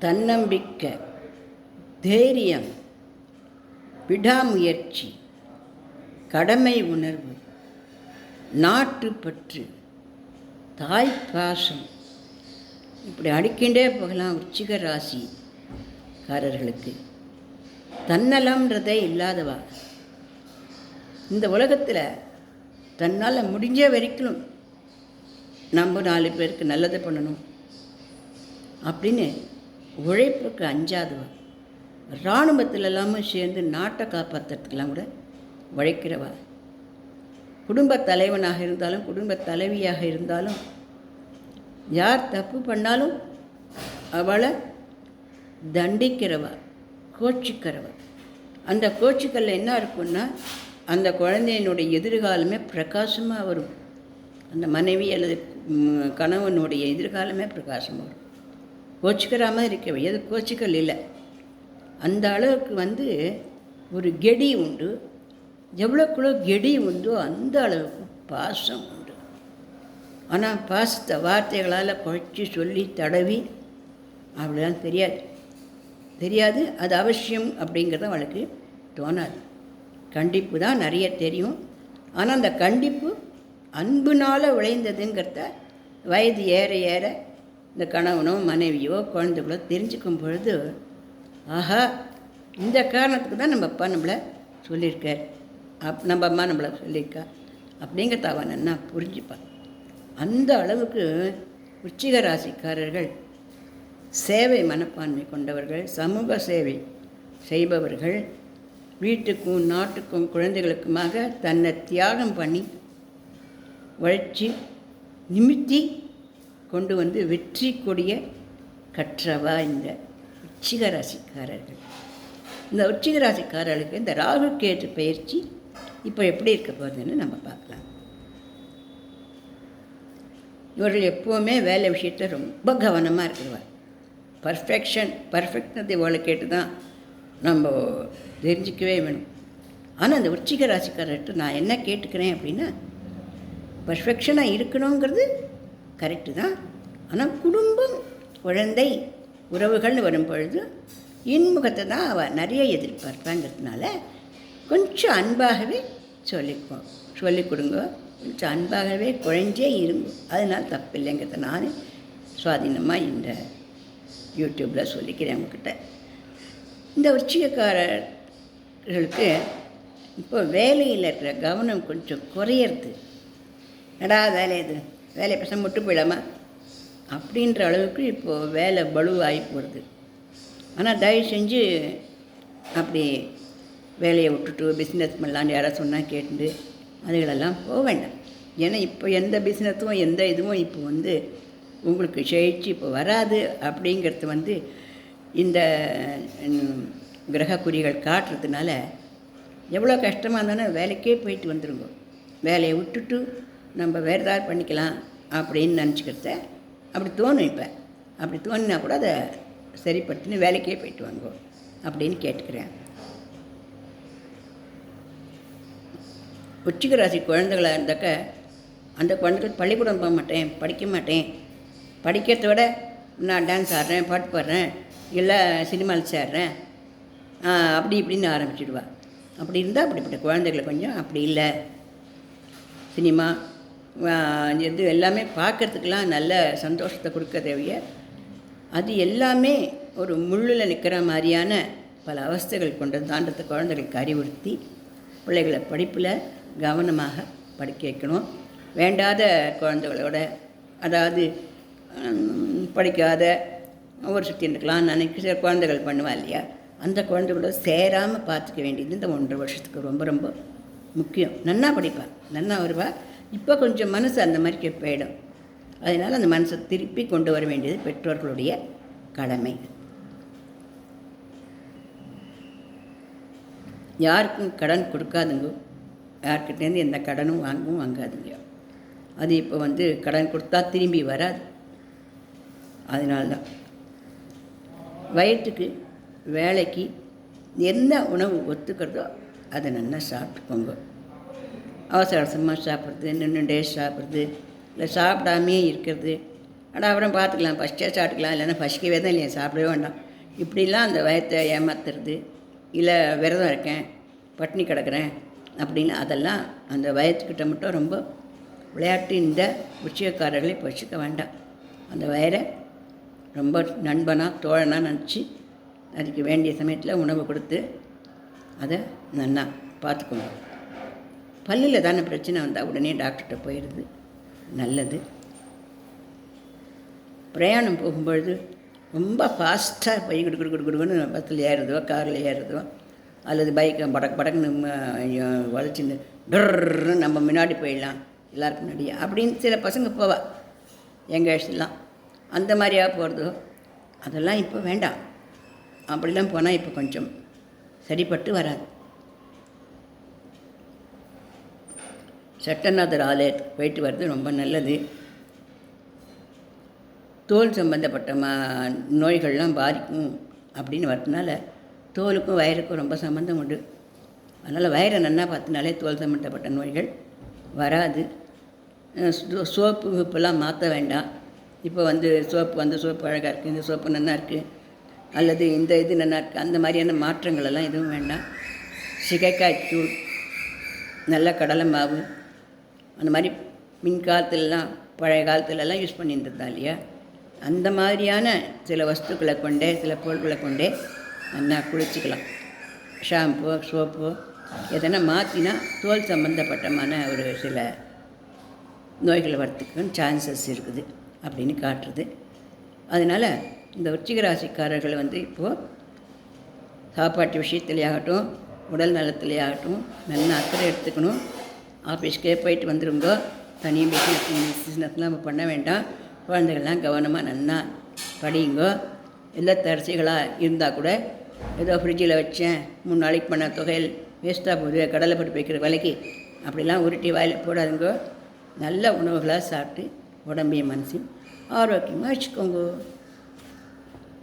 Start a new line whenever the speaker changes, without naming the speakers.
தன்னம்பிக்கை, தைரியம், விடாமுயற்சி, கடமை உணர்வு, நாட்டுப்பற்று, தாய்ப்பாசம், இப்படி அடிக்கின்றே போகலாம். விருச்சிக ராசிக்காரர்களுக்கு தன்னலம்ன்றதே இல்லாதவா. இந்த உலகத்தில் தன்னால் முடிஞ்ச வரைக்கும் நம்ம 4 பேருக்கு நல்லது பண்ணணும் அப்படின்னு உழைப்புக்கு அஞ்சாதவா. இராணுவத்தில் எல்லாமே சேர்ந்து நாட்டை காப்பாற்றுறதுக்கெல்லாம் கூட உழைக்கிறவா. குடும்ப தலைவனாக இருந்தாலும் குடும்ப தலைவியாக இருந்தாலும் யார் தப்பு பண்ணாலும் அவளை தண்டிக்கிறவா, கோச்சிக்கிறவா. அந்த கோச்சிக்கல்ல என்ன இருக்குன்னா அந்த குழந்தையினுடைய எதிர்காலமே பிரகாசமாக வரும். அந்த மனைவி அல்லது கணவனுடைய எதிர்காலமே பிரகாசமாக வரும். கோச்சிக்கிறாமல் இருக்கவே எது கோச்சிக்கல் இல்லை. அந்த அளவுக்கு ஒரு கெடி உண்டு. எவ்வளோக்குள்ளோ கெடி உண்டோ அந்த அளவுக்கு பாசம் உண்டு. ஆனால் பாசத்தை வார்த்தைகளால் குழைச்சி சொல்லி தடவி அப்படிலாம் தெரியாது. அது அவசியம் அப்படிங்கிறது அவளுக்கு தோணாது. கண்டிப்பு தான் நிறைய தெரியும். ஆனால் அந்த கண்டிப்பு அன்புனால் விளைந்ததுங்கிறத வயது ஏற ஏற இந்த கணவனோ மனைவியோ குழந்தைகளோ தெரிஞ்சுக்கும் பொழுது, ஆஹா, இந்த காரணத்துக்கு தான் நம்ம அப்பா நம்மளை சொல்லியிருக்கார், நம்ம அம்மா நம்மளை சொல்லியிருக்கா அப்படிங்கிறத அவன் என்ன புரிஞ்சுப்பான். அந்த அளவுக்கு விருச்சிக ராசிக்காரர்கள் சேவை மனப்பான்மை கொண்டவர்கள், சமூக சேவை செய்பவர்கள், வீட்டுக்கும் நாட்டுக்கும் குழந்தைகளுக்குமாக தன்னை தியாகம் பண்ணி உழைச்சி நிமித்தி கொண்டு வெற்றி கொடிய கற்றவா இந்த விருச்சிக ராசிக்காரர்கள். இந்த விருச்சிக ராசிக்காரர்களுக்கு இந்த ராகு கேது பயிற்சி இப்போ எப்படி இருக்க போகுதுன்னு நம்ம பார்க்கலாம். இவர்கள் எப்போவுமே வேலை விஷயத்தில் ரொம்ப கவனமாக இருக்கிறவா. பர்ஃபெக்ட்னது இவளை கேட்டு தான் நம்ம தெரிஞ்சிக்கவே வேணும். ஆனால் அந்த விருச்சிக ராசிக்காரர்கிட்ட நான் என்ன கேட்டுக்கிறேன் அப்படின்னா, பர்ஃபெக்ஷனாக இருக்கணுங்கிறது கரெக்டு தான். ஆனால் குடும்பம், குழந்தை, உறவுகள்னு வரும் பொழுது இன்முகத்தை தான் அவள் நிறைய எதிர்பார்ப்பாங்கிறதுனால கொஞ்சம் அன்பாகவே சொல்லிக் கொடுங்க. கொஞ்சம் அன்பாகவே குழஞ்சே இருங்க. அதனால் தப்பு இல்லைங்கிறத நான் சுவாதீனமாக இந்த யூடியூப்பில் சொல்லிக்கிறேன் உங்ககிட்ட. இந்த விருச்சிகக்காரர்களுக்கு இப்போ வேலையில் இருக்கிற கவனம் கொஞ்சம் குறையிறது. வேலையை பேச முட்டு போயிடாமா அப்படின்ற அளவுக்கு இப்போது வேலை பலுவாகி போகிறது. ஆனால் தயவு செஞ்சு அப்படி வேலையை விட்டுட்டு பிஸ்னஸ் பண்ணலான்னு யாராவது சொன்னால் கேட்டு அதுகளெல்லாம் போக வேண்டாம். ஏன்னா இப்போ எந்த பிஸ்னஸும் எந்த இதுவும் இப்போ உங்களுக்கு ஜெயிச்சு இப்போ வராது அப்படிங்கிறது இந்த கிரகக்குறிகள் காட்டுறதுனால எவ்வளோ கஷ்டமாக இருந்தாலும் வேலைக்கே போயிட்டு வந்துடுங்க. வேலையை விட்டுட்டு நம்ம வேறு ஏதாவது பண்ணிக்கலாம் அப்படின்னு நினச்சிக்கிறத அப்படி தோணும். இப்போ அப்படி தோணினா கூட அதை சரிப்படுத்தின்னு வேலைக்கே போயிட்டு வாங்க அப்படின்னு கேட்டுக்கிறேன். விருச்சிக ராசி குழந்தைகளாக இருந்தாக்க அந்த குழந்தைகள் பள்ளிக்கூடம் போக மாட்டேன், படிக்க மாட்டேன், படிக்கிறத விட நான் டான்ஸ் ஆடுறேன், பாட்டு பாடுறேன், இல்லை சினிமாவில் சேர்றேன் அப்படி இப்படின்னு ஆரம்பிச்சிடுவா. அப்படி இருந்தால் அப்படிப்பட்ட குழந்தைகளை கொஞ்சம் அப்படி இல்லை, சினிமா இது எல்லாமே பார்க்குறதுக்கெலாம் நல்ல சந்தோஷத்தை கொடுக்க தேவைய அது எல்லாமே ஒரு முள்ளில் நிற்கிற மாதிரியான பல அவஸ்தைகள் கொண்டதான்றத குழந்தைகளுக்கு அறிவுறுத்தி பிள்ளைகளை படிப்பில் கவனமாக படிக்க வைக்கணும். வேண்டாத குழந்தைகளோட, அதாவது படிக்காத ஒரு சுற்றி இருக்கலாம் நினைக்கிற குழந்தைகள் பண்ணுவா இல்லையா, அந்த குழந்தைகளோட சேராமல் பார்த்துக்க வேண்டியது இந்த 1.5 வருஷத்துக்கு ரொம்ப ரொம்ப முக்கியம். நன்னா படிப்பாள், நன்னா வருவாள். இப்போ கொஞ்சம் மனசு அந்த மாதிரி போயிடும். அதனால் அந்த மனசை திருப்பி கொண்டு வர வேண்டியது பெற்றோர்களுடைய கடமை. யாருக்கும் கடன் கொடுக்காதுங்க, யார்கிட்டேருந்து எந்த கடனும் வாங்காதுங்க. அது இப்போ கடன் கொடுத்தா திரும்பி வராது. அதனால்தான் வயிற்றுக்கு வேலைக்கு என்ன உணவு ஒத்துக்கிறதோ அதை நல்லா சாப்பிட்டுக்கோங்க. அவசர அவசரமாக சாப்பிட்றது, நின்றுண்டே சாப்பிட்றது, இல்லை சாப்பிடாமே இருக்கிறது, அப்புறம் பார்த்துக்கலாம், ஃபஸ்ட்டே சாப்பிட்டுக்கலாம், இல்லைன்னா பசிக்கவே தான் இல்லையா, சாப்பிடவே வேண்டாம், இப்படிலாம் அந்த வயத்தை ஏமாத்துறது. இல்லை விரதம் இருக்கேன், பட்டினி கிடக்கிறேன் அப்படின்னு அதெல்லாம் அந்த வயத்துக்கிட்ட மட்டும் ரொம்ப விளையாட்டு. இந்த உச்சியக்காரர்களை வச்சுக்க வேண்டாம். அந்த வயரை ரொம்ப நண்பனாக தோழனாக நினச்சி அதுக்கு வேண்டிய சமயத்தில் உணவு கொடுத்து அதை நன்னா பார்த்துக்கணும். பல்லில் தானே பிரச்சனை வந்தால் உடனே டாக்டர்கிட்ட போயிடுது, நல்லது. பிரயாணம் போகும்பொழுது ரொம்ப ஃபாஸ்ட்டாக போய் கொடுக்குன்னு பஸ்ஸில் ஏறுறதோ காரில் ஏறுறதோ அல்லது பைக்கை படக்குன்னு வளைச்சின்னு டர்ன்னு நம்ம முன்னாடி போயிடலாம் எல்லாருக்கும் முன்னாடியே அப்படின்னு சில பசங்க போவா எங்கள் வயசுலாம். அந்த மாதிரியாக போகிறதோ அதெல்லாம் இப்போ வேண்டாம். அப்படிலாம் போனால் இப்போ கொஞ்சம் சரிப்பட்டு வராது. சட்டநாதர் ஆலயத்துக்கு போயிட்டு வர்றது ரொம்ப நல்லது. தோல் சம்பந்தப்பட்ட நோய்கள்லாம் பாதிக்கும் அப்படின்னு வரதுனால தோலுக்கும் வயருக்கும் ரொம்ப சம்மந்தம் உண்டு. அதனால் வயரை நன்னா பார்த்தினாலே தோல் சம்பந்தப்பட்ட நோய்கள் வராது. சோப்பு இப்போல்லாம் மாற்ற வேண்டாம். இப்போ சோப்பு அழகாக இருக்குது, இந்த சோப்பு நல்லா இருக்குது, அல்லது இந்த இது நல்லா இருக்குது, அந்த மாதிரியான மாற்றங்கள் எல்லாம் எதுவும் வேண்டாம். சிகைக்காய் தூள், நல்ல கடலை மாவு, அந்த மாதிரி மின்காலத்துலலாம் பழைய காலத்துலலாம் யூஸ் பண்ணியிருந்ததா இல்லையா, அந்த மாதிரியான சில வஸ்துக்களை கொண்டே சில பொருட்களை கொண்டே நல்லா குளிச்சுக்கலாம். ஷாம்பு சோப்பு எதனா மாற்றினா தோல் சம்மந்தப்பட்டமான ஒரு சில நோய்கள் வரத்துக்கும் சான்சஸ் இருக்குது அப்படின்னு காட்டுறது. அதனால் இந்த விருச்சிக ராசிக்காரர்கள் இப்போது சாப்பாட்டு விஷயத்துலையாகட்டும் உடல் நலத்துலையாகட்டும் நல்லா அக்கறை எடுத்துக்கணும். ஆஃபீஸ்க்கே போயிட்டு வந்துருங்கோ, தனி பிஸ்னஸ்லாம் நம்ம பண்ண வேண்டாம். குழந்தைகள்லாம் கவனமாக நல்லா படியுங்கோ. இல்லத்தரசிகளாக இருந்தால் கூட ஏதோ ஃப்ரிட்ஜில் வச்சேன் 3 நாளைக்கு பண்ண தொகையில் வேஸ்ட்டாக போகுது, கடலை பருப்பு வைக்கிற விலைக்கு அப்படிலாம் உருட்டி வாயில் போடாதுங்கோ. நல்ல உணவுகளாக சாப்பிட்டு உடம்பையும் மனசையும் ஆரோக்கியமாக வச்சுக்கோங்க.